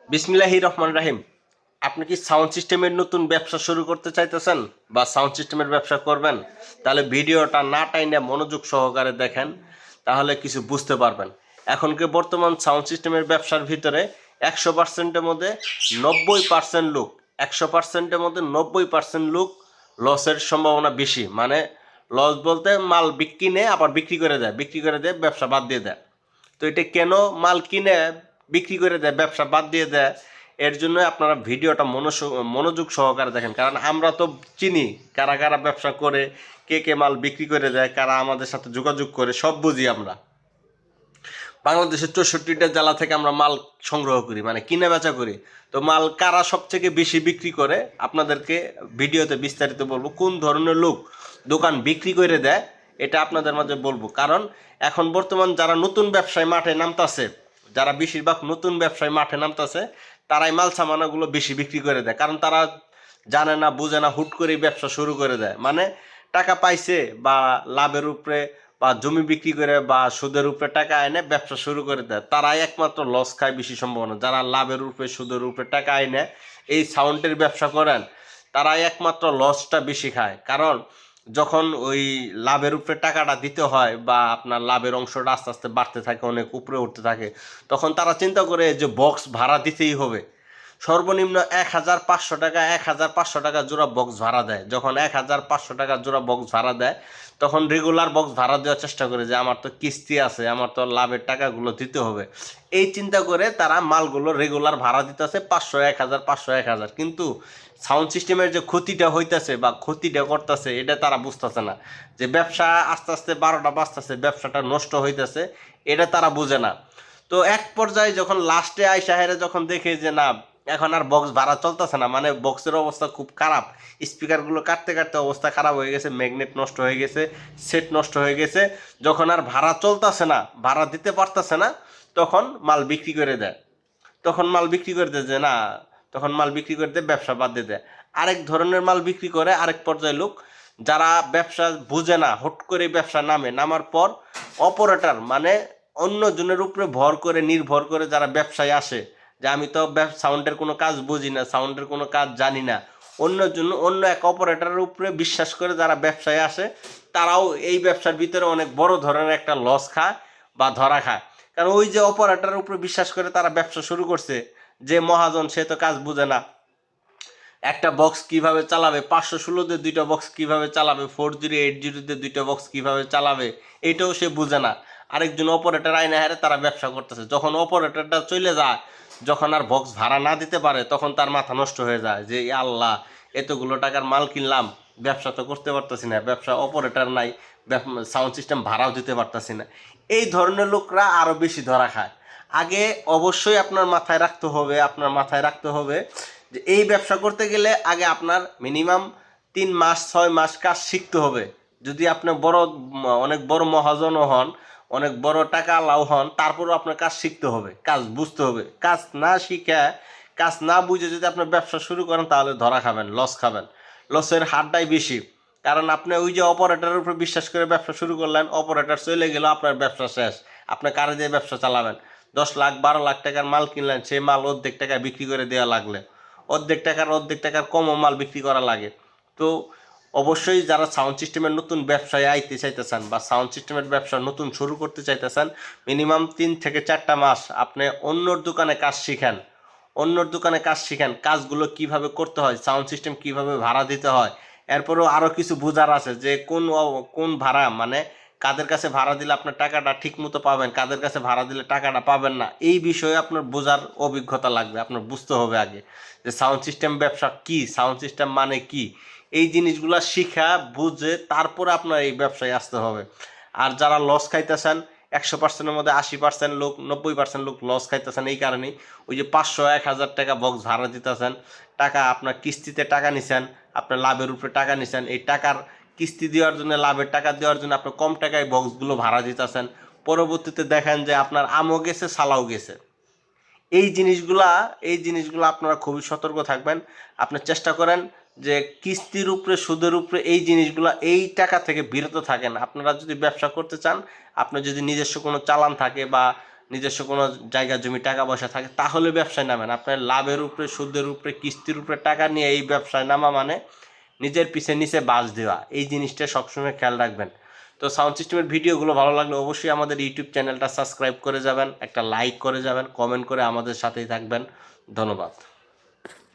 বিসমিল্লাহির রহমান রাহিম। আপনি কি সাউন্ড সিস্টেমের নতুন ব্যবসা শুরু করতে চাইতেছেন বা সাউন্ড সিস্টেমের ব্যবসা করবেন? তাহলে ভিডিওটা না টাইনে মনোযোগ সহকারে দেখেন, তাহলে কিছু বুঝতে পারবেন। এখনকে বর্তমান সাউন্ড সিস্টেমের ব্যবসার ভিতরে 100%-এর মধ্যে 90% লোক 100%-এর মধ্যে 90% লোক লসের সম্ভাবনা বেশি। মানে লস বলতে মাল কিনে আবার বিক্রি করে দেয়, ব্যবসা বাদ দিয়ে দেয়। তো এটা কেন মাল কিনে বিক্রি করে দেয়, ব্যবসা বাদ দিয়ে দেয়? এর জন্য আপনারা ভিডিওটা মনোযোগ সহকারে দেখেন, কারণ আমরা তো চিনি কারা কারা ব্যবসা করে, কে কে মাল বিক্রি করে দেয়, কারা আমাদের সাথে যোগাযোগ করে, সব বুঝি আমরা। বাংলাদেশের 64টা জেলা থেকে আমরা মাল সংগ্রহ করি, মানে কিনে বেচা করি। তো মাল কারা সব থেকে বেশি বিক্রি করে আপনাদেরকে ভিডিওতে বিস্তারিত বলবো। কোন ধরনের লোক দোকান বিক্রি করে দেয় এটা আপনাদের মাঝে বলবো। কারণ এখন বর্তমান যারা নতুন ব্যবসায় মাঠে নামতাছে, যারা বেশিরভাগ নতুন ব্যবসায় মাঠে নামতাছে, তারাই মাল সামানাগুলো বেশি বিক্রি করে দেয়। কারণ তারা জানে না, বুঝে না, হুট করে ব্যবসা শুরু করে দেয়। মানে টাকা পাইছে বা লাভের উপরে বা জমি বিক্রি করে বা সুদের উপরে টাকা এনে ব্যবসা শুরু করে দেয়, তারাই একমাত্র লস খায় বেশি সম্ভাবনা। যারা লাভের উপরে সুদের উপরে টাকা এনে এই সাউন্ডের ব্যবসা করেন, তারাই একমাত্র লসটা বেশি খায়। কারণ যখন ওই লাভের উপরে টাকাটা দিতে হয় বা আপনার লাভের অংশটা আস্তে আস্তে বাড়তে থাকে, অনেক উপরে উঠতে থাকে, তখন তারা চিন্তা করে যে বক্স ভাড়া দিতেই হবে। সর্বনিম্ন 1,500 টাকা, 1,500 টাকা জোড়া বক্স ভাড়া দেয়। যখন 1,500 টাকা জোড়া বক্স ভাড়া দেয়, তখন রেগুলার বক্স ভাড়া দেওয়ার চেষ্টা করে যে আমার তো কিস্তি আছে, আমার তো লাভের টাকাগুলো দিতে হবে। এই চিন্তা করে তারা মালগুলো রেগুলার ভাড়া দিতেছে 500, 1,000, 500, 1,000। কিন্তু সাউন্ড সিস্টেমের যে ক্ষতিটা হইতেছে বা ক্ষতিটা করতেছে, এটা তারা বুঝতেছে না। যে ব্যবসা আস্তে আস্তে 12টা বাজতেছে, ব্যবসাটা নষ্ট হইতেছে, এটা তারা বুঝে না। তো এক পর্যায়ে যখন লাস্টে আইসা হেরে যখন দেখে যে না, এখন আর বক্স ভাড়া চলতেছে না, মানে বক্সের অবস্থা খুব খারাপ, স্পিকারগুলো কাটতে কাটতে অবস্থা খারাপ হয়ে গেছে, ম্যাগনেট নষ্ট হয়ে গেছে, সেট নষ্ট হয়ে গেছে, যখন আর ভাড়া চলতেছে না, ভাড়া দিতে পারতেছে না, তখন মাল বিক্রি করে দেয়। তখন মাল বিক্রি করে দেয় যে না, তখন মাল বিক্রি করে দেয়, ব্যবসা বাদ দিয়ে দেয়। আরেক ধরনের মাল বিক্রি করে আরেক পর্যায়ে লোক, যারা ব্যবসা বুঝে না, হুট করে ব্যবসা নামার পর অপারেটর মানে অন্য জনের উপরে নির্ভর করে যারা ব্যবসায় আসে, যে আমি তো সাউন্ডের কোনো কাজ বুঝি না, সাউন্ডের কোনো কাজ জানি না, অন্য এক অপারেটরের উপরে বিশ্বাস করে যারা ব্যবসায় আসে, তারাও এই ব্যবসার ভিতরে অনেক বড় ধরনের একটা লস খায় বা ধরা খায়। কারণ ওই যে অপারেটরের উপরে বিশ্বাস করে তারা ব্যবসা শুরু করছে, যে মহাজন সে তো কাজ বুঝে না, একটা বক্স কিভাবে চালাবে, 516-তে দুইটা বক্স কিভাবে চালাবে, 4080-তে দুইটা বক্স কিভাবে চালাবে, এটাও সে বুঝে না। আরেকজন অপারেটর আইনা হারে তারা ব্যবসা করতেছে। যখন অপারেটরটা চলে যায়, যখন আর বক্স ভাড়া না দিতে পারে, তখন তার মাথা নষ্ট হয়ে যায় যে আল্লাহ, এতগুলো টাকার মাল কিনলাম, ব্যবসা তো করতে পারতেছি না, ব্যবসা অপারেটর নাই, সাউন্ড সিস্টেম ভাড়াও দিতে পারতেছি না। এই ধরনের লোকরা আরও বেশি ধরা খায়। আগে অবশ্যই আপনার মাথায় রাখতে হবে যে এই ব্যবসা করতে গেলে আগে আপনার মিনিমাম 3 মাস 6 মাস কাজ শিখতে হবে। যদি আপনি অনেক বড় মহাজনও হন, অনেক বড় টাকা আলাও হন, তারপরেও আপনার কাজ শিখতে হবে, কাজ বুঝতে হবে। কাজ না বুঝে যদি আপনার ব্যবসা শুরু করেন, তাহলে ধরা খাবেন, লস খাবেন। লসের হারটাই বেশি। কারণ আপনি ওই যে অপারেটরের উপর বিশ্বাস করে ব্যবসা শুরু করলেন, অপারেটর চলে গেল, আপনার ব্যবসা শেষ। আপনি কারে দিয়ে ব্যবসা চালাবেন? 10 লাখ 12 লাখ টাকার মাল কিনলেন, সেই মাল অর্ধেক টাকা বিক্রি করে দেওয়া লাগলে অর্ধেক টাকার কমও মাল বিক্রি করা লাগে। তো অবশ্যই যারা সাউন্ড সিস্টেমের নতুন ব্যবসায় আইতে চাইতেছেন বা সাউন্ড সিস্টেমের ব্যবসা নতুন শুরু করতে চাইতেছেন, মিনিমাম 3 থেকে 4টা মাস আপনি অন্যর দোকানে কাজ শিখেন, কাজগুলো কিভাবে করতে হয়, সাউন্ড সিস্টেম কিভাবে ভাড়া দিতে হয়। এরপরেও আরও কিছু বোঝার আছে যে কোন ভাড়া, মানে কাদের কাছে ভাড়া দিলে আপনার টাকাটা ঠিক মতো পাবেন, কাদের কাছে ভাড়া দিলে টাকাটা পাবেন না, এই বিষয়ে আপনার বোঝার অভিজ্ঞতা লাগবে। আপনার বুঝতে হবে আগে যে সাউন্ড সিস্টেম ব্যবসা কি, সাউন্ড সিস্টেম মানে কি। এই জিনিসগুলো শিখা বুঝে তারপরে আপনার এই ব্যবসায় আসতে হবে। আর যারা লস খাইতেছেন, 100%-এর মধ্যে 80% লোক, 90% লোক লস খাইতেছেন এই কারণেই। ওই যে 500, 1,000 টাকা বক্স ভাড়া দিতেছেন, টাকা আপনার কিস্তিতে টাকা নিছেন, আপনার লাভের উপরে টাকা নিছেন, এই টাকার কিস্তি দেওয়ার জন্য, লাভের টাকা দেওয়ার জন্য আপনি কম টাকায় বক্সগুলো ভাড়া দিতেছেন। পরবর্তীতে দেখেন যে আপনার আমও গেছে, সালাও গেছে। এই জিনিসগুলা আপনারা খুবই সতর্ক থাকবেন। আপনি চেষ্টা করেন যে কিস্তির উপরে, সুদের উপরে, এই টাকা থেকে বিরত থাকেন। আপনারা যদি ব্যবসা করতে চান, আপনার যদি নিজস্ব কোনো চালান থাকে বা নিজস্ব কোনো জায়গা জমি টাকা পয়সা থাকে তাহলে ব্যবসায় নামেন। আপনার লাভের উপরে, সুদের উপরে, কিস্তির উপরে টাকা নিয়ে এই ব্যবসায় নামা মানে নিজের নিচে বাস দেওয়া। এই জিনিসটা সবসময় খেয়াল রাখবেন। তো সাউন্ড সিস্টেমের ভিডিওগুলো ভালো লাগলে অবশ্যই আমাদের ইউটিউব চ্যানেলটা সাবস্ক্রাইব করে যাবেন, একটা লাইক করে যাবেন, কমেন্ট করে আমাদের সাথেই থাকবেন। ধন্যবাদ।